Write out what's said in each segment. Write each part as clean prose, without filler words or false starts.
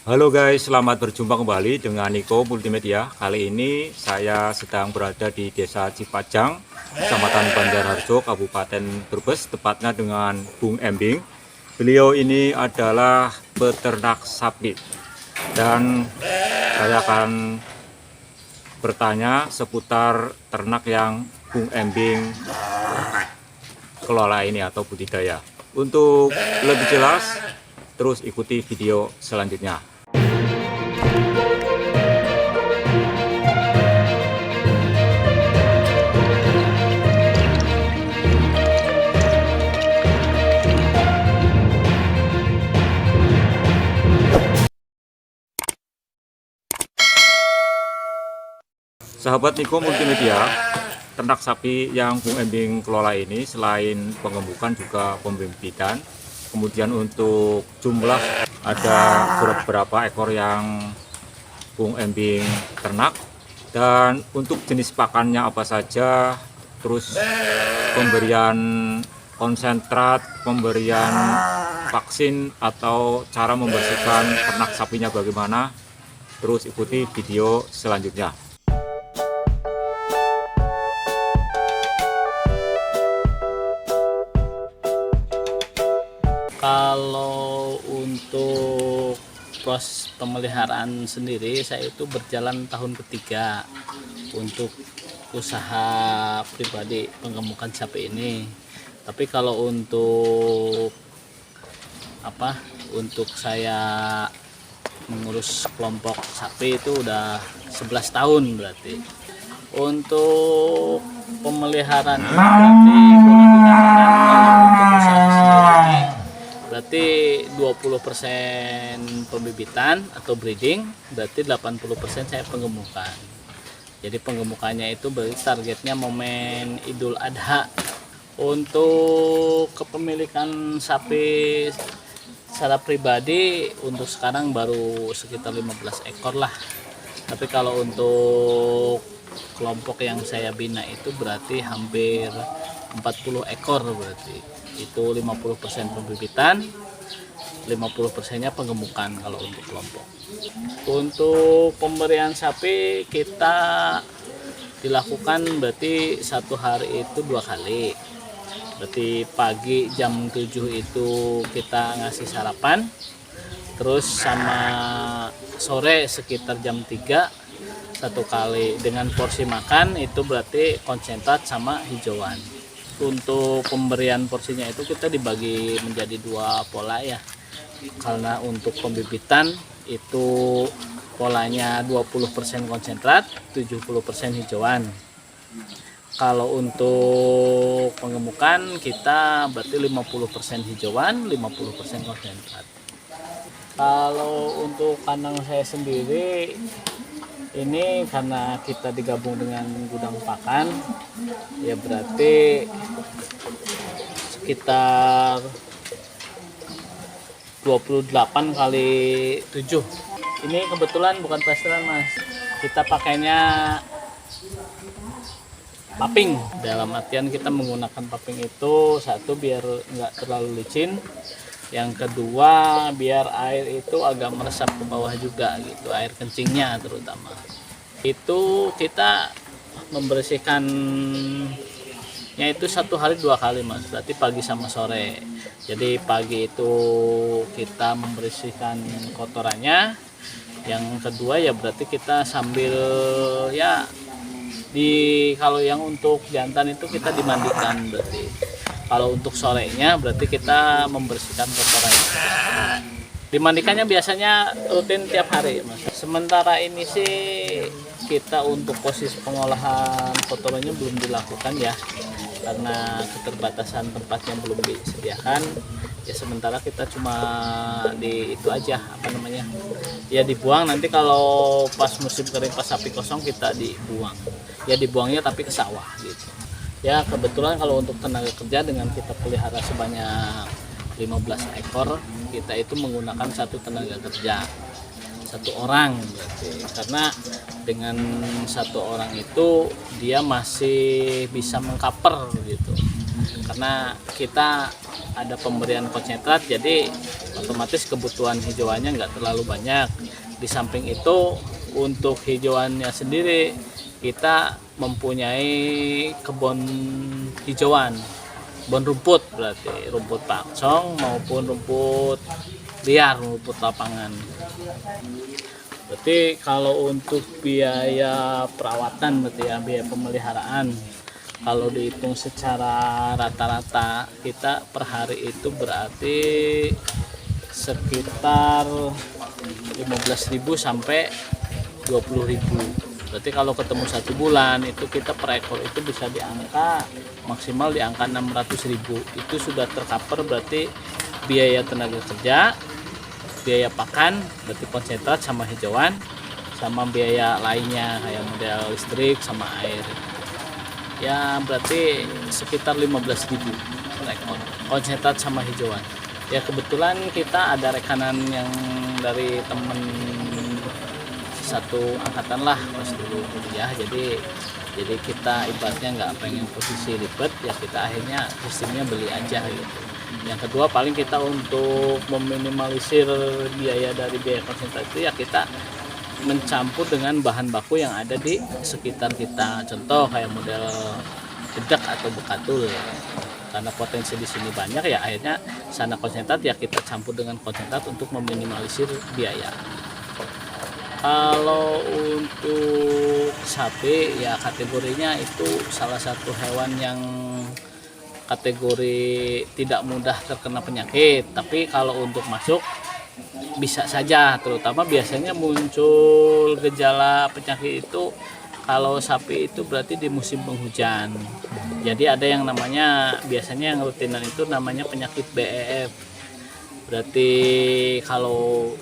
Halo guys, selamat berjumpa kembali dengan Niko Multimedia. Kali ini saya sedang berada di Desa Cipajang, Kecamatan Banjarharjo, Kabupaten Brebes, tepatnya dengan Bung Embing. Beliau ini adalah peternak sapi dan saya akan bertanya seputar ternak yang Bung Embing kelola ini atau budidaya. Untuk lebih jelas, terus ikuti video selanjutnya. Sahabat Niko Multimedia, ternak sapi yang Bung Embing kelola ini selain pengemukan juga pembibitan. Kemudian untuk jumlah ada beberapa ekor yang Bung Embing ternak, dan untuk jenis pakannya apa saja, terus pemberian konsentrat, pemberian vaksin atau cara membersihkan ternak sapinya bagaimana, terus ikuti video selanjutnya. Kalau untuk proses pemeliharaan sendiri, saya itu berjalan tahun ketiga untuk usaha pribadi penggemukan sapi ini. Tapi kalau untuk untuk saya mengurus kelompok sapi itu udah 11 tahun berarti. Untuk pemeliharaan berarti boleh dikatakan kalau untuk usaha sendiri berarti 20% pembibitan atau breeding, berarti 80% saya penggemukan. Jadi penggemukannya itu berarti targetnya momen Idul Adha. Untuk kepemilikan sapi secara pribadi untuk sekarang baru sekitar 15 ekor lah. Tapi kalau untuk kelompok yang saya bina itu berarti hampir 40 ekor berarti. Itu 50% pembibitan, 50%-nya penggemukan kalau untuk kelompok. Untuk pemberian sapi kita dilakukan berarti satu hari itu 2 kali. Berarti pagi jam 7 itu kita ngasih sarapan, terus sama sore sekitar jam 3 1 kali dengan porsi makan itu berarti konsentrat sama hijauan. Untuk pemberian porsinya itu kita dibagi menjadi 2 pola ya, karena untuk pembibitan itu polanya 20% konsentrat, 70% hijauan. Kalau untuk penggemukan kita berarti 50% hijauan, 50% konsentrat. Kalau untuk kandang saya sendiri ini karena kita digabung dengan gudang pakan, ya berarti sekitar 28 kali 7. Ini kebetulan bukan plesteran mas, kita pakainya paping. Dalam artian kita menggunakan paping itu satu biar nggak terlalu licin, yang kedua biar air itu agak meresap ke bawah juga gitu, air kencingnya terutama. Itu kita membersihkannya itu satu hari 2 kali mas, berarti pagi sama sore. Jadi pagi itu kita membersihkan kotorannya, yang kedua ya berarti kita sambil ya kalau yang untuk jantan itu kita dimandikan berarti. Kalau untuk sorenya berarti kita membersihkan kotorannya. Dimandikannya biasanya rutin tiap hari mas. Sementara ini sih kita untuk posisi pengolahan kotorannya belum dilakukan ya, karena keterbatasan tempatnya belum disediakan. Ya sementara kita cuma di itu aja ya dibuang. Nanti kalau pas musim kering, pas sapi kosong kita dibuang. Ya dibuangnya tapi ke sawah gitu. Ya kebetulan kalau untuk tenaga kerja dengan kita pelihara sebanyak 15 ekor, kita itu menggunakan 1 tenaga kerja, 1 orang berarti. Karena dengan 1 orang itu dia masih bisa mengcover gitu. Karena kita ada pemberian konsentrat, jadi otomatis kebutuhan hijauannya nggak terlalu banyak. Di samping itu untuk hijauannya sendiri kita mempunyai kebun hijauan, kebun rumput, berarti rumput pakcong maupun rumput liar, rumput lapangan. Berarti kalau untuk biaya perawatan, berarti ya biaya pemeliharaan, kalau dihitung secara rata-rata kita per hari itu berarti sekitar 15.000 sampai 20.000. Berarti kalau ketemu 1 bulan itu kita per ekor itu bisa di angka maksimal di angka 600.000. Itu sudah tercover berarti biaya tenaga kerja, biaya pakan, berarti konsentrat sama hijauan, sama biaya lainnya kayak model listrik sama air. Ya berarti sekitar 15.000 per ekor konsentrat sama hijauan. Ya kebetulan kita ada rekanan yang dari temen satu angkatan lah pas dulu kuliah, jadi kita ibaratnya nggak pengen posisi ribet, ya kita akhirnya sistemnya beli aja gitu. Yang kedua paling kita untuk meminimalisir biaya dari biaya konsentrat itu ya kita mencampur dengan bahan baku yang ada di sekitar kita, contoh kayak model bedak atau bekatul ya. Karena potensi di sini banyak ya akhirnya sana konsentrat ya kita campur dengan konsentrat untuk meminimalisir biaya. Kalau untuk sapi ya kategorinya itu salah satu hewan yang kategori tidak mudah terkena penyakit, tapi kalau untuk masuk bisa saja, terutama biasanya muncul gejala penyakit itu kalau sapi itu berarti di musim penghujan. Jadi ada yang namanya biasanya yang rutinan itu namanya penyakit BEF. Berarti kalau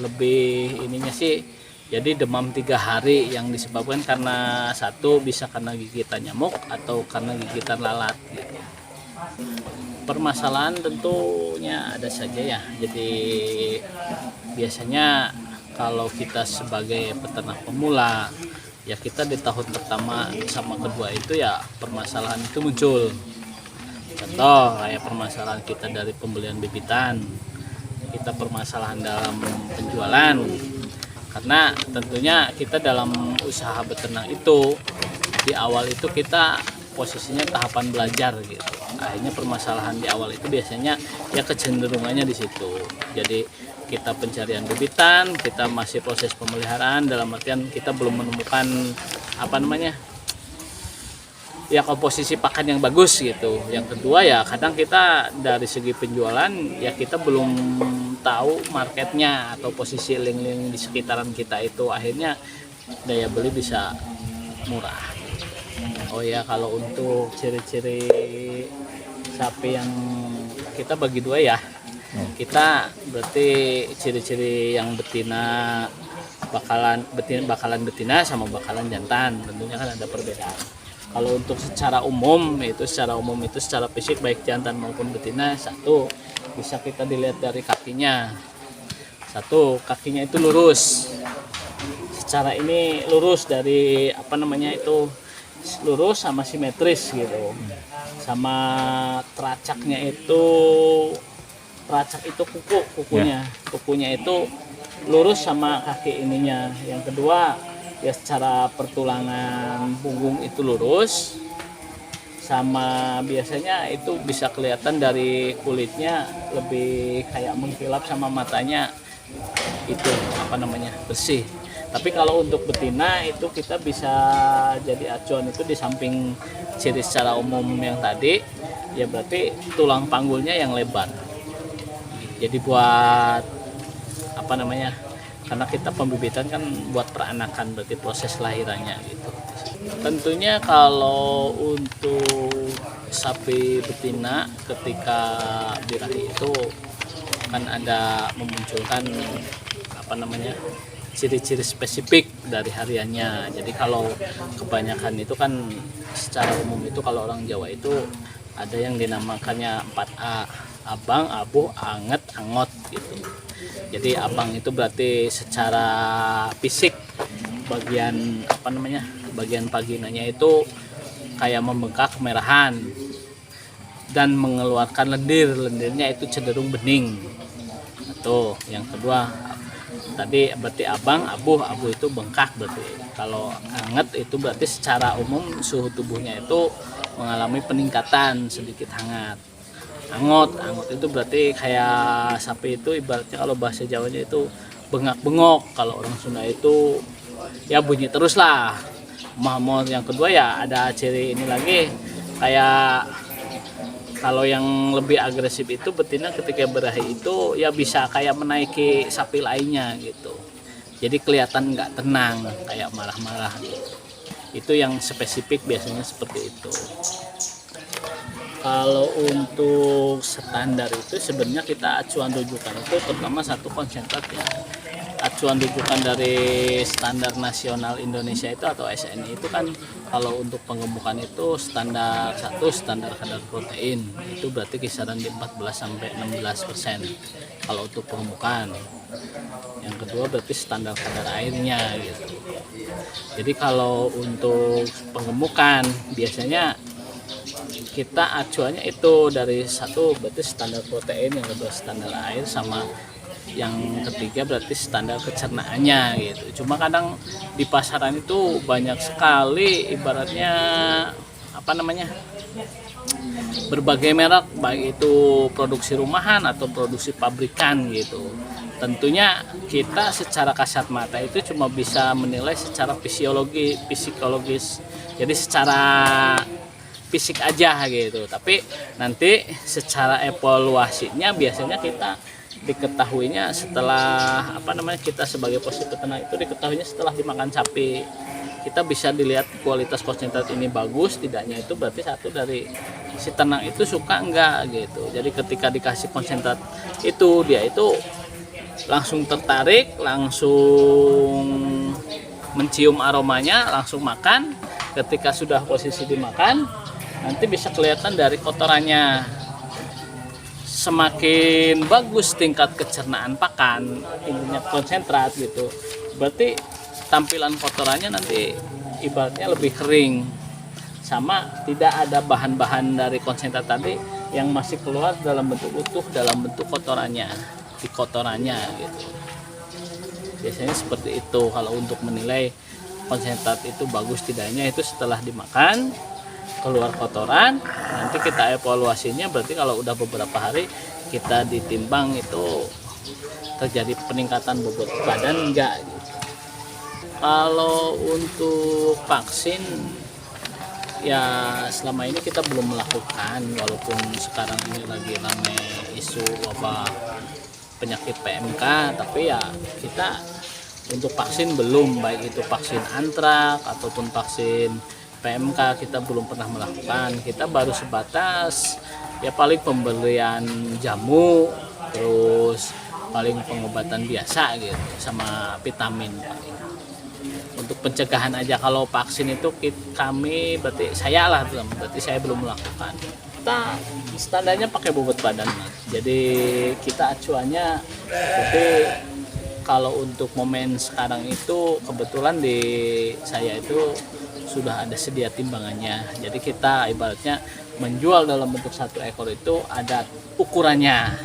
lebih ininya sih jadi demam 3 hari yang disebabkan karena satu bisa karena gigitan nyamuk atau karena gigitan lalat gitu. Permasalahan tentunya ada saja ya. Jadi biasanya kalau kita sebagai peternak pemula ya kita di tahun pertama sama kedua itu ya permasalahan itu muncul. Contoh kayak permasalahan kita dari pembelian bibitan, kita permasalahan dalam penjualan, karena tentunya kita dalam usaha beternak itu di awal itu kita posisinya tahapan belajar gitu. Akhirnya permasalahan di awal itu biasanya ya kecenderungannya di situ. Jadi kita pencarian bibitan, kita masih proses pemeliharaan dalam artian kita belum menemukan apa namanya ya komposisi pakan yang bagus gitu. Yang kedua ya kadang kita dari segi penjualan ya kita belum tahu marketnya atau posisi link-link di sekitaran kita itu, akhirnya daya beli bisa murah. Oh ya kalau untuk ciri-ciri sapi yang kita bagi dua ya, kita berarti ciri-ciri yang betina bakalan betina sama bakalan jantan, tentunya kan ada perbedaan. Kalau untuk secara umum itu secara fisik baik jantan maupun betina, satu bisa kita dilihat dari kakinya. Satu, kakinya itu lurus. Secara ini lurus dari apa namanya itu lurus sama simetris gitu. Sama teracaknya itu kukunya itu lurus sama kaki ininya. Yang kedua ya secara pertulangan punggung itu lurus, sama biasanya itu bisa kelihatan dari kulitnya lebih kayak mengkilap sama matanya itu apa namanya bersih. Tapi kalau untuk betina itu kita bisa jadi acuan itu di samping ciri secara umum yang tadi ya berarti tulang panggulnya yang lebar. Jadi buat apa namanya, karena kita pembibitan kan buat peranakan berarti proses lahirannya gitu. Tentunya kalau untuk sapi betina ketika birahi itu kan ada memunculkan apa namanya ciri-ciri spesifik dari hariannya. Jadi kalau kebanyakan itu kan secara umum itu kalau orang Jawa itu ada yang dinamakannya 4A, abang, abuh, anget, angot gitu. Jadi abang itu berarti secara fisik bagian apa namanya bagian vaginanya itu kayak membengkak kemerahan dan mengeluarkan lendirnya itu cenderung bening. Itu yang kedua. Tadi berarti abu itu bengkak, berarti kalau hangat itu berarti secara umum suhu tubuhnya itu mengalami peningkatan sedikit hangat. Angot itu berarti kayak sapi itu ibaratnya kalau bahasa Jawanya itu bengak-bengok, kalau orang Sunda itu ya bunyi terus lah. Yang kedua ya ada ciri ini lagi, kayak kalau yang lebih agresif itu betina ketika berahi itu ya bisa kayak menaiki sapi lainnya gitu. Jadi kelihatan nggak tenang, kayak marah-marah gitu. Itu yang spesifik biasanya seperti itu. Kalau untuk standar itu sebenarnya kita acuan rujukan itu terutama satu konsentrat ya. Acuan rujukan dari standar nasional Indonesia itu atau SNI itu kan kalau untuk penggemukan itu standar kadar protein itu berarti kisaran di 14 sampai 16% kalau untuk penggemukan. Yang kedua berarti standar kadar airnya gitu. Jadi kalau untuk penggemukan biasanya kita acuannya itu dari satu berarti standar protein, yang kedua standar air, sama yang ketiga berarti standar kecernaannya gitu. Cuma kadang di pasaran itu banyak sekali ibaratnya berbagai merek, baik itu produksi rumahan atau produksi pabrikan gitu. Tentunya kita secara kasat mata itu cuma bisa menilai secara psikologis, jadi secara fisik aja gitu. Tapi nanti secara evaluasinya biasanya kita diketahuinya setelah kita sebagai posisi peternak itu diketahuinya setelah dimakan sapi. Kita bisa dilihat kualitas konsentrat ini bagus tidaknya, itu berarti satu dari si ternak itu suka enggak gitu. Jadi ketika dikasih konsentrat itu dia itu langsung tertarik, langsung mencium aromanya, langsung makan. Ketika sudah posisi dimakan nanti bisa kelihatan dari kotorannya. Semakin bagus tingkat kecernaan pakan, intinya konsentrat gitu, berarti tampilan kotorannya nanti ibaratnya lebih kering, sama tidak ada bahan-bahan dari konsentrat tadi yang masih keluar dalam bentuk utuh dalam bentuk di kotorannya gitu. Biasanya seperti itu kalau untuk menilai konsentrat itu bagus tidaknya, itu setelah dimakan keluar kotoran, nanti kita evaluasinya berarti kalau udah beberapa hari kita ditimbang itu terjadi peningkatan bobot badan enggak gitu. Kalau untuk vaksin ya selama ini kita belum melakukan, walaupun sekarang ini lagi ramai isu wabah penyakit PMK, tapi ya kita untuk vaksin belum, baik itu vaksin antrak ataupun vaksin PMK kita belum pernah melakukan. Kita baru sebatas ya paling pemberian jamu, terus paling pengobatan biasa gitu sama vitamin paling. Untuk pencegahan aja. Kalau vaksin itu kami berarti saya belum melakukan. Kita standarnya pakai bobot badan, jadi kita acuannya berarti kalau untuk momen sekarang itu kebetulan di saya itu sudah ada sedia timbangannya. Jadi kita ibaratnya menjual dalam bentuk satu ekor itu ada ukurannya.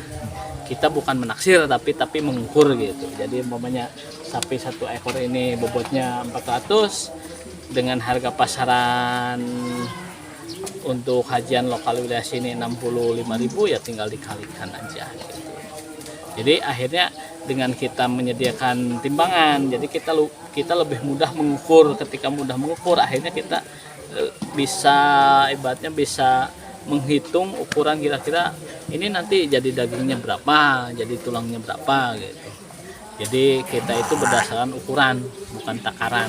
Kita bukan menaksir tapi mengukur gitu. Jadi umpamanya sapi satu ekor ini bobotnya 400 dengan harga pasaran untuk hajian lokal wilayah sini 65.000, ya tinggal dikalikan aja gitu. Jadi akhirnya dengan kita menyediakan timbangan, jadi kita lebih mudah mengukur. Ketika mudah mengukur, akhirnya kita bisa ibaratnya bisa menghitung ukuran kira-kira ini nanti jadi dagingnya berapa, jadi tulangnya berapa gitu. Jadi kita itu berdasarkan ukuran, bukan takaran.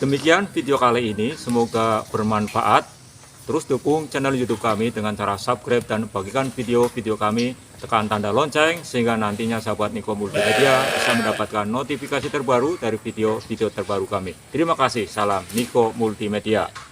Demikian video kali ini, semoga bermanfaat. Terus dukung channel YouTube kami dengan cara subscribe dan bagikan video-video kami, tekan tanda lonceng sehingga nantinya sahabat Niko Multimedia bisa mendapatkan notifikasi terbaru dari video-video terbaru kami. Terima kasih, salam Niko Multimedia.